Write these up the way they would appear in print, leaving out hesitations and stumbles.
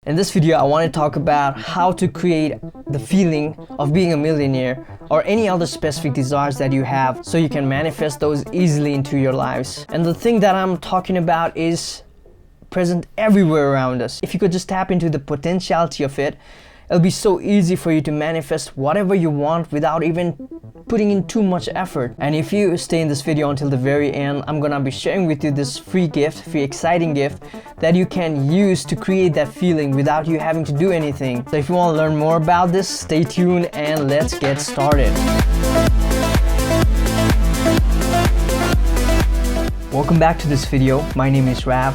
In this video, I want to talk about how to create the feeling of being a millionaire or any other specific desires that you have so you can manifest those easily into your lives. And the thing that I'm talking about is present everywhere around us. If you could just tap into the potentiality of it, it'll be so easy for you to manifest whatever you want without even putting in too much effort. And if you stay in this video until the very end, I'm gonna be sharing with you this free exciting gift that you can use to create that feeling without you having to do anything. So if you want to learn more about this, stay tuned and let's get started. Welcome back to this video. My name is Rav.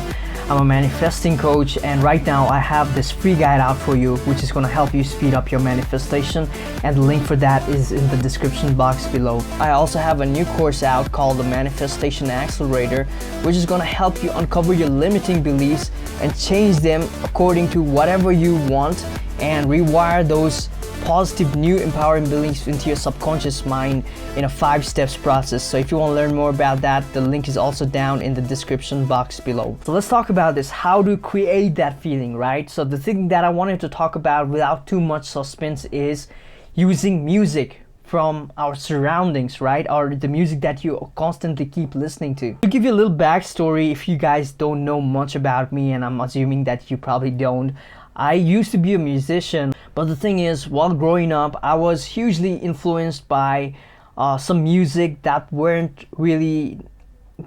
I'm a manifesting coach, and right now I have this free guide out for you which is going to help you speed up your manifestation, and the link for that is in the description box below. I also have a new course out called the Manifestation Accelerator, which is going to help you uncover your limiting beliefs and change them according to whatever you want and rewire those positive new empowering beliefs into your subconscious mind in a 5 steps process. So if you want to learn more about that, the link is also down in the description box below. So let's talk about this, how to create that feeling, right? So the thing that I wanted to talk about without too much suspense is using music from our surroundings, right? Or the music that you constantly keep listening to. To give you a little backstory, if you guys don't know much about me, and I'm assuming that you probably don't, I used to be a musician, but the thing is, while growing up, I was hugely influenced by some music that weren't really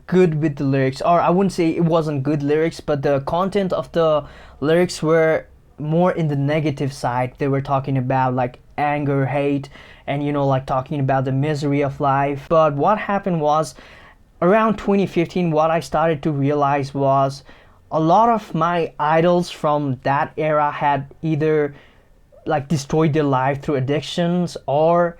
good with the lyrics, or I wouldn't say it wasn't good lyrics, but the content of the lyrics were more in the negative side. They were talking about like anger, hate, and like talking about the misery of life. But what happened was, around 2015, what I started to realize was a lot of my idols from that era had either like destroyed their life through addictions, or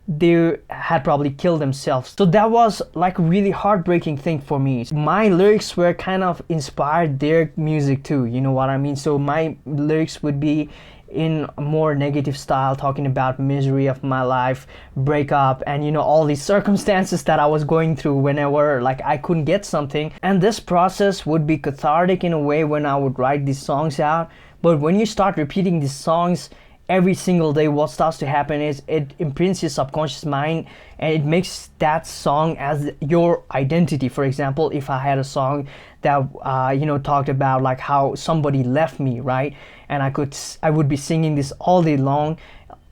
they had probably killed themselves. So that was like a really heartbreaking thing for me. My lyrics were kind of inspired their music too, you know what I mean? So my lyrics would be in a more negative style, talking about misery of my life, breakup, and all these circumstances that I was going through whenever like I couldn't get something. And this process would be cathartic in a way when I would write these songs out. But when you start repeating these songs every single day, what starts to happen is it imprints your subconscious mind and it makes that song as your identity. For example, if I had a song that talked about like how somebody left me, right, and I would be singing this all day long,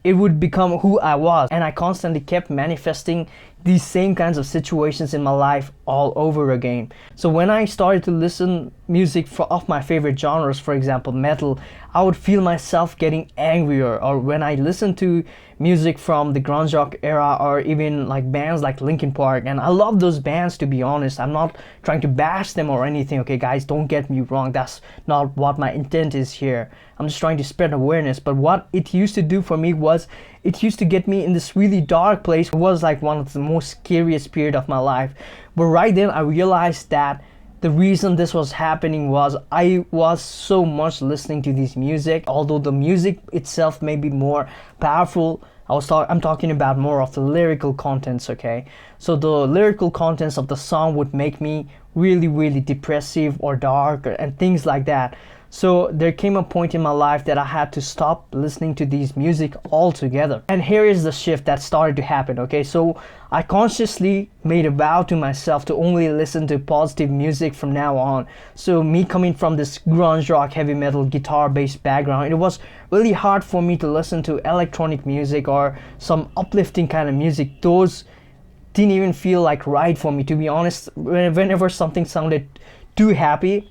it would become who I was. And I constantly kept manifesting these same kinds of situations in my life all over again. So when I started to listen music of my favorite genres, for example metal, I would feel myself getting angrier. Or when I listened to music from the grunge rock era, or even like bands like Linkin Park, and I love those bands, to be honest. I'm not trying to bash them or anything, okay guys, don't get me wrong, that's not what my intent is here. I'm just trying to spread awareness. But what it used to do for me was it used to get me in this really dark place. It was like one of the most scariest period of my life. But right then I realized that the reason this was happening was I was so much listening to this music. Although the music itself may be more powerful, I'm talking about more of the lyrical contents, okay? So the lyrical contents of the song would make me really, really depressive or dark and things like that. So there came a point in my life that I had to stop listening to these music altogether. And here is the shift that started to happen, okay? So I consciously made a vow to myself to only listen to positive music from now on. So me coming from this grunge rock, heavy metal, guitar based background, it was really hard for me to listen to electronic music or some uplifting kind of music. Those didn't even feel like right for me, to be honest. Whenever something sounded too happy,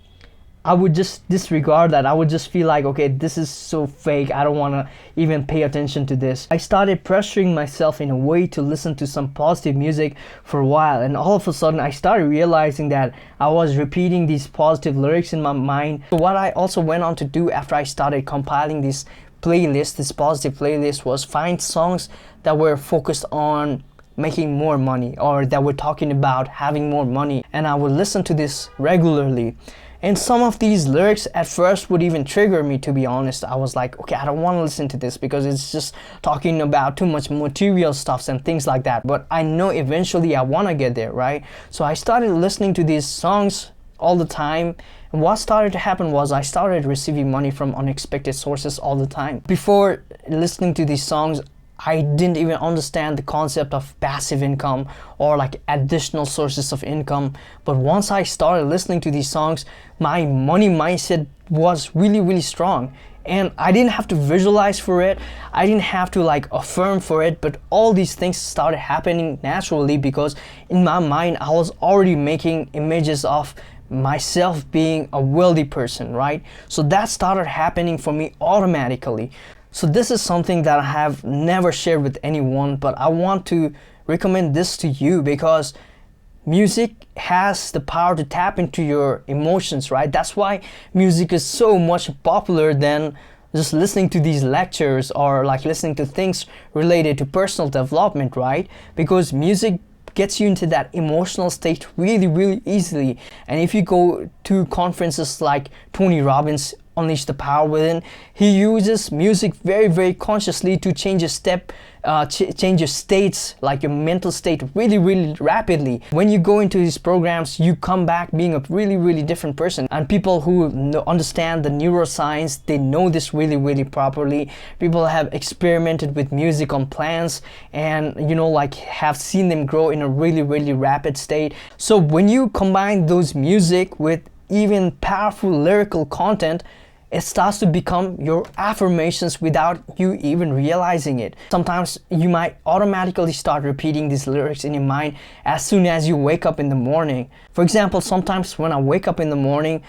I would just disregard that. I would just feel like, okay, this is so fake, I don't want to even pay attention to this. I started pressuring myself in a way to listen to some positive music for a while, and all of a sudden I started realizing that I was repeating these positive lyrics in my mind. So what I also went on to do after I started compiling this playlist, this positive playlist, was find songs that were focused on making more money, or that were talking about having more money, and I would listen to this regularly. And some of these lyrics at first would even trigger me, to be honest. I was like, okay, I don't want to listen to this because it's just talking about too much material stuffs and things like that. But I know eventually I want to get there, right? So I started listening to these songs all the time. And what started to happen was I started receiving money from unexpected sources all the time. Before listening to these songs, I didn't even understand the concept of passive income or like additional sources of income. But once I started listening to these songs, my money mindset was really strong. And I didn't have to visualize for it. I didn't have to like affirm for it, but all these things started happening naturally because in my mind, I was already making images of myself being a wealthy person, right? So that started happening for me automatically. So this is something that I have never shared with anyone, but I want to recommend this to you because music has the power to tap into your emotions, right? That's why music is so much popular than just listening to these lectures or like listening to things related to personal development, right? Because music gets you into that emotional state really easily. And if you go to conferences like Tony Robbins Unleash the Power Within, he uses music very consciously to change your change your states, like your mental state really rapidly. When you go into these programs, you come back being a really different person. And people who understand the neuroscience, they know this really properly. People have experimented with music on plants and like have seen them grow in a really rapid state. So when you combine those music with even powerful lyrical content, it starts to become your affirmations without you even realizing it. Sometimes you might automatically start repeating these lyrics in your mind as soon as you wake up in the morning. For example, sometimes when I wake up in the morning,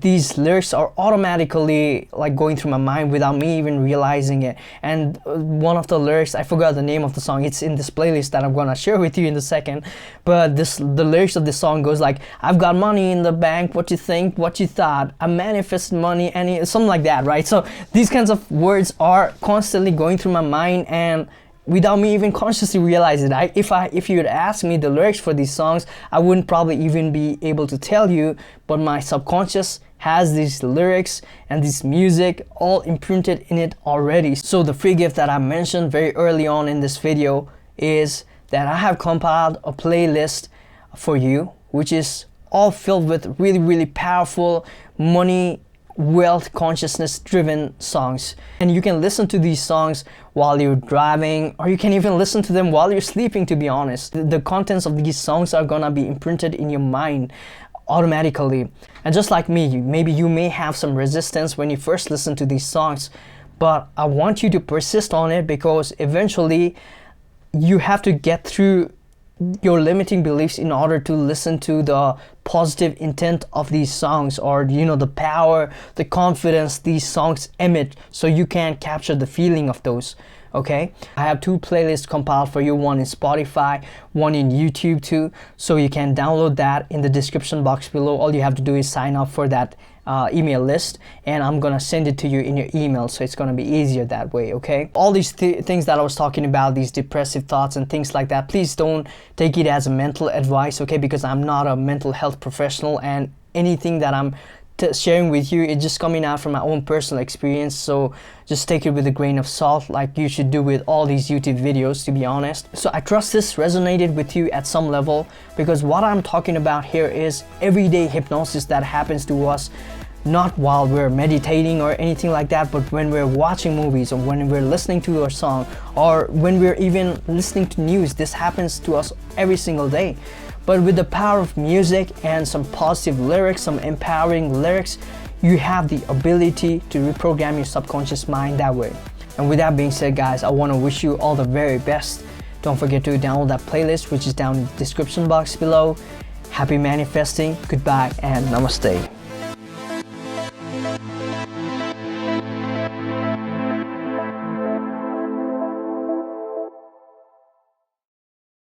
these lyrics are automatically like going through my mind without me even realizing it. And one of the lyrics, I forgot the name of the song, it's in this playlist that I'm gonna share with you in a second, but the lyrics of this song goes like, I've got money in the bank, what you think, what you thought, I manifest money, something like that, right? So these kinds of words are constantly going through my mind and without me even consciously realizing it. If you had asked me the lyrics for these songs, I wouldn't probably even be able to tell you, but my subconscious has these lyrics and this music all imprinted in it already. So the free gift that I mentioned very early on in this video is that I have compiled a playlist for you, which is all filled with really powerful money, wealth, consciousness driven songs. And you can listen to these songs while you're driving, or you can even listen to them while you're sleeping, to be honest. The contents of these songs are gonna be imprinted in your mind automatically. And just like me, maybe you may have some resistance when you first listen to these songs, but I want you to persist on it because eventually you have to get through your limiting beliefs in order to listen to the positive intent of these songs, or the power, the confidence these songs emit, so you can capture the feeling of those. Okay, I have 2 playlists compiled for you, one in Spotify, one in YouTube too, so you can download that in the description box below. All you have to do is sign up for that email list, and I'm gonna send it to you in your email, so it's gonna be easier that way. Okay, all these things that I was talking about, these depressive thoughts and things like that, please don't take it as a mental advice, okay, because I'm not a mental health professional, and anything that I'm sharing with you, it's just coming out from my own personal experience. So just take it with a grain of salt, like you should do with all these YouTube videos, to be honest. So I trust this resonated with you at some level, because what I'm talking about here is everyday hypnosis that happens to us, not while we're meditating or anything like that, but when we're watching movies, or when we're listening to a song, or when we're even listening to news. This happens to us every single day. But with the power of music and some positive lyrics, some empowering lyrics, you have the ability to reprogram your subconscious mind that way. And with that being said, guys, I want to wish you all the very best. Don't forget to download that playlist, which is down in the description box below. Happy manifesting, goodbye, and namaste.